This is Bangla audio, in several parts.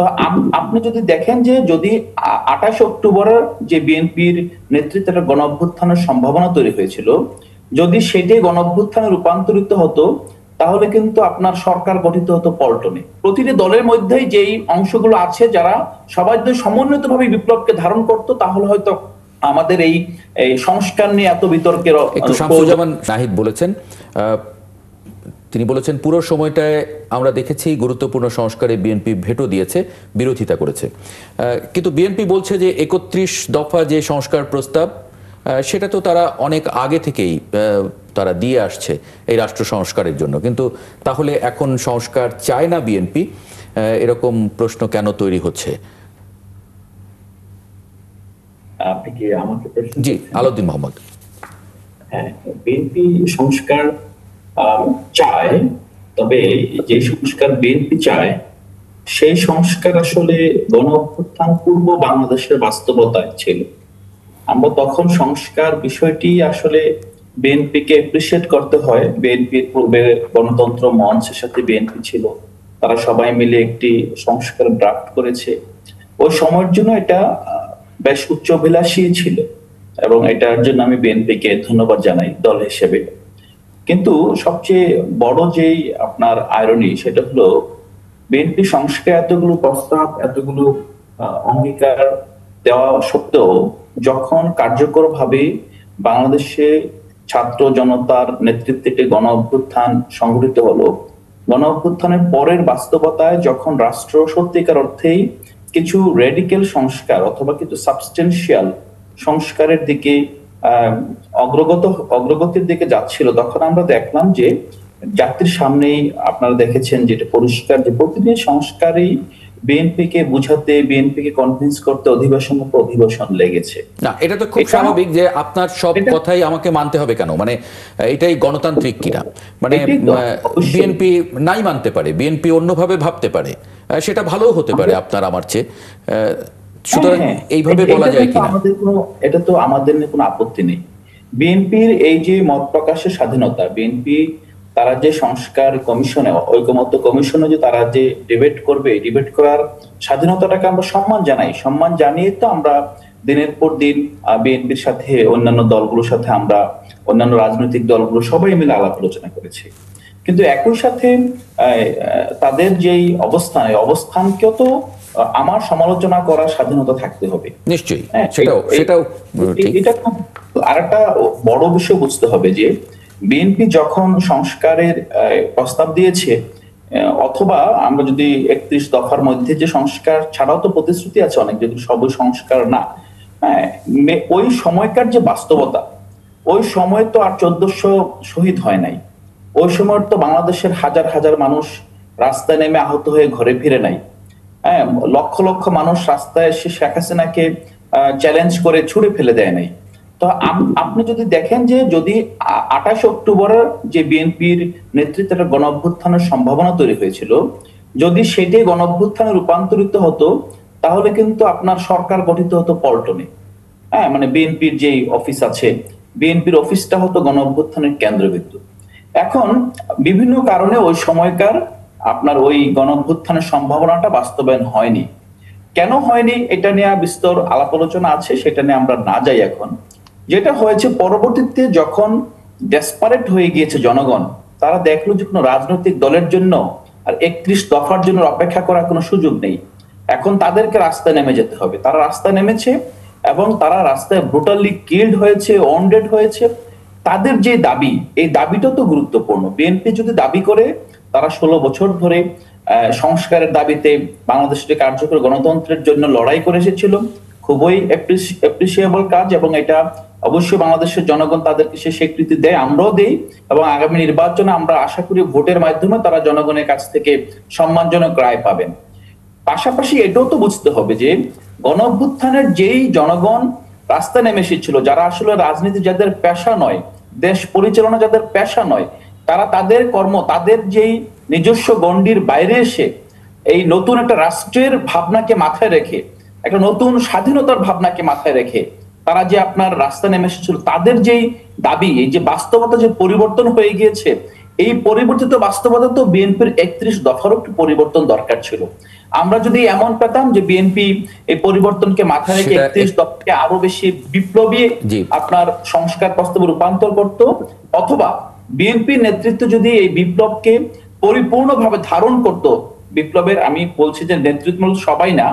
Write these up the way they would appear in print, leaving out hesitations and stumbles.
তো আপনি যদি দেখেন যে যদি 28 অক্টোবরের যে বিএনপির নেতৃত্বে একটা গণ অভ্যুত্থানের সম্ভাবনা তৈরি হয়েছিল, যদি সেটাই গণ অভ্যুত্থানে রূপান্তরিত হতো, তাহলে কিন্তু আপনার সরকার গঠিত হতো পল্টনে। প্রতিটি দলের মধ্যেই যেই অংশগুলো আছে যারা সবাই যদি সমন্বিতভাবে বিপ্লবকে ধারণ করতো, তাহলে হয়তো আমাদের এই এই সংস্কার নিয়ে এত বিতর্কের একটু শামসুজ্জামান নাহিদ বলেছেন, তিনি বলেছেন পুরো সময়টায় আমরা দেখেছি গুরুত্বপূর্ণ সংস্কারে বিএনপি ভেটো দিয়েছে, বিরোধিতা করেছে, কিন্তু বিএনপি বলছে যে 31 দফা যে সংস্কার প্রস্তাব সেটা তো তারা অনেক আগে থেকেই তারা দিয়ে আসছে এই রাষ্ট্র সংস্কারের জন্য, কিন্তু তাহলে এখন সংস্কার চায় না বিএনপি, এরকম প্রশ্ন কেন তৈরি হচ্ছে? আপনি কি আমাকে প্রশ্ন? জি, আলাউদ্দিন মোহাম্মদ। হ্যাঁ, বিএনপি সংস্কার চায়, তবে যে সংস্কার বিএনপি চায় সেই সংস্কার আসলে গণ অভ্যুত্থান পূর্ব বাংলাদেশের বাস্তবতায় ছিল। আমরা তখন সংস্কার বিষয়টি আসলে বিএনপিকে এপ্রিসিয়েট করতে হয়। বিএনপির পূর্বে গণতন্ত্র মঞ্চের সাথে বিএনপি ছিল, তারা সবাই মিলে একটি সংস্কার ড্রাফট করেছে। ওই সময়ের জন্য এটা বেশ উচ্চাভিলাষী ছিল এবং এটার জন্য আমি বিএনপিকে ধন্যবাদ জানাই দল হিসেবে। কিন্তু সবচেয়ে বড় যেই আপনার আইরনি, সেটা হলো বিএনপি সংস্কার এতগুলো প্রস্তাব, এতগুলো অঙ্গীকার দেওয়া সত্ত্বেও যখন কার্যকরভাবে বাংলাদেশে ছাত্র জনতার নেতৃত্বে গণ অভ্যুত্থান সংঘটিত হলো, গণ অভ্যুত্থানের পরের বাস্তবতায় যখন রাষ্ট্র সত্যিকার অর্থেই কিছু রেডিক্যাল সংস্কার অথবা কিছু সাবস্টেন্সিয়াল সংস্কারের দিকে অগ্রগতির দিকে যাচ্ছিল, তখন আমরা দেখলাম যে জাতির সামনেই আপনারা দেখেছেন যেটা পরিষ্কার যে প্রতিটি সংস্কারই বিএনপিকে বুঝাতে, বিএনপিকে কনভিন্স করতে অধিবেশন পর অধিবেশন লেগেছে। না, এটা তো খুব স্বাভাবিক যে আপনার সব কথাই আমাকে মানতে হবে কেন, মানে এটাই গণতান্ত্রিক কিনা, মানে বিএনপি নাই মানতে পারে, বিএনপি অন্যভাবে ভাবতে পারে, সেটা ভালো হতে পারে আপনার আমার চেয়ে, সুতরাং এইভাবে বলা যায় কিনা? এটা তো আমাদের কোনো আপত্তি নেই। বিএনপির এই যে মত প্রকাশের স্বাধীনতা, বিএনপি তারা যে সংস্কার কমিশনে, ঐকমত্য কমিশনে যে তারা যে ডিবেট করবে, ডিবেট করার স্বাধীনতাটাকে আমরা সম্মান জানাই। সম্মান জানিয়ে তো আমরা দিনের পর দিন বিএনপির সাথে অন্যান্য দলগুলোর সাথে আমরা অন্যান্য রাজনৈতিক দলগুলো সবাই মিলে আলাপ আলোচনা করেছি। কিন্তু একই সাথে তাদের যেই অবস্থান, এই অবস্থানকেও তো আমার সমালোচনা করার স্বাধীনতা থাকতে হবে। নিশ্চয়ই, সেটাও এটা খুব আরেকটা বড় বিষয় বুঝতে হবে যে বিএনপি যখন সংস্কারের প্রস্তাব দিয়েছে, অথবা আমরা যদি 31 দফার মধ্যে যে সংস্কার ছাড়াও তো প্রতিশ্রুতি আছে অনেক, যদি সবই সংস্কার না, ওই সময়কার যে বাস্তবতা, ওই সময় তো আর 1400 শহীদ হয় নাই, ওই সময় তো বাংলাদেশের হাজার হাজার মানুষ রাস্তায় নেমে আহত হয়ে ঘরে ফিরে নাই, হ্যাঁ, লক্ষ লক্ষ মানুষ রাস্তায় এসে শেখ হাসিনাকে চ্যালেঞ্জ করে ছুড়ে ফেলে দেয় নাই। তো আপনি যদি দেখেন যে যদি 28 অক্টোবরের যে বিএনপির নেতৃত্বে একটা গণ অভ্যুত্থানের সম্ভাবনা তৈরি হয়েছিল, যদি সেটাই গণ অভ্যুত্থানে রূপান্তরিত হতো, তাহলে কিন্তু আপনার সরকার গঠিত হতো পল্টনে। হ্যাঁ, মানে বিএনপির যে অফিস আছে, বিএনপির অফিসটা হতো গণ অভ্যুত্থানের কেন্দ্রবিন্দু। এখন বিভিন্ন কারণে ওই সময়কার আপনার ওই গণ অভ্যুত্থানের সম্ভাবনাটা বাস্তবায়ন হয়নি। কেন হয়নি এটা নিয়ে বিস্তর আলাপ আলোচনা আছে, সেটা নিয়ে আমরা না যাই এখন। যেটা হয়েছে পরবর্তীতে যখন ডেসপারেট হয়ে গিয়েছে জনগণ, তারা দেখলো যে কোনো রাজনৈতিক দলের জন্য আর 31 দফার জন্য অপেক্ষা করার কোনো সুযোগ নেই, এখন তাদেরকে রাস্তায় নেমে যেতে হবে। তারা রাস্তায় নেমেছে এবং তারা রাস্তায় ব্রুটালি কিল্ড হয়েছে, ওয়ান্ডেড হয়েছে। তাদের যে দাবি, এই দাবিটা তো গুরুত্বপূর্ণ। বিএনপি যদি দাবি করে তারা 16 বছর ধরে সংস্কারের দাবিতে বাংলাদেশের কার্যকর গণতন্ত্রের জন্য লড়াই করে এসেছিল, খুবই অ্যাপ্রিসিয়েবল কাজ, এবং এটা অবশ্যই বাংলাদেশের জনগণ তাদেরকে সে স্বীকৃতি দেয়, আমরাও দেই, এবং আগামী নির্বাচনে আমরা আশা করি ভোটের মাধ্যমে তারা জনগণের কাছ থেকে সম্মানজনক রায় পাবেন। পাশাপাশি এটাও তো বুঝতে হবে যে গণ অভ্যুত্থানের যেই জনগণ রাস্তায় নেমে এসেছিল, যারা আসলে রাজনীতি যাদের পেশা নয়, দেশ পরিচালনা যাদের পেশা নয়, তারা তাদের কর্ম, তাদের যেই নিজস্ব গণ্ডির বাইরে এসে এই নতুন একটা রাষ্ট্রের ভাবনাকে মাথায় রেখে, একটা নতুন স্বাধীনতার ভাবনাকে মাথায় রেখে তারা যে আপনার রাস্তা নেমে এসেছিল, তাদের যেই দাবি, এই যে বাস্তবতা যে পরিবর্তন হয়ে গিয়েছে, এই পরিবর্তিত বাস্তবতা তো বিএনপির 31 দফারও একটু পরিবর্তন দরকার ছিল। আমরা যদি এমন পেতাম যে বিএনপি এই পরিবর্তনকে মাথায় রেখে 31 দফাকে আরো বেশি বিপ্লবী আপনার সংস্কার প্রস্তাবে রূপান্তর করত, অথবা বিএনপি নেতৃত্ব যদি এই বিপ্লবকে পরিপূর্ণভাবে ধারণ করত, বিপ্লবের আমি বলছি যে নেতৃত্ব সবাই না,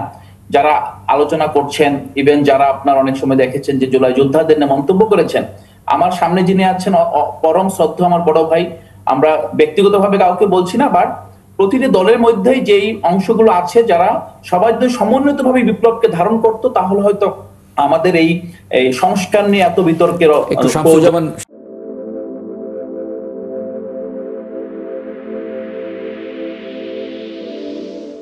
যারা আলোচনা করছেন, ইভেন যারা আপনার অনেক সময় দেখেছেন যে জুলাই যোদ্ধাদের নিয়ে মন্তব্য করেছেন, আমার সামনে যিনি আছেন পরম শ্রদ্ধা আমার বড় ভাই, আমরা ব্যক্তিগতভাবে কাউকে বলছি না, বাট প্রতিটি দলের মধ্যেই যেই অংশগুলো আছে যারা সবাই যদি সমন্বিতভাবে বিপ্লবকে ধারণ করতো, তাহলে হয়তো আমাদের এই সংস্কার নিয়ে এত বিতর্কের একটু শামসুজ্জামান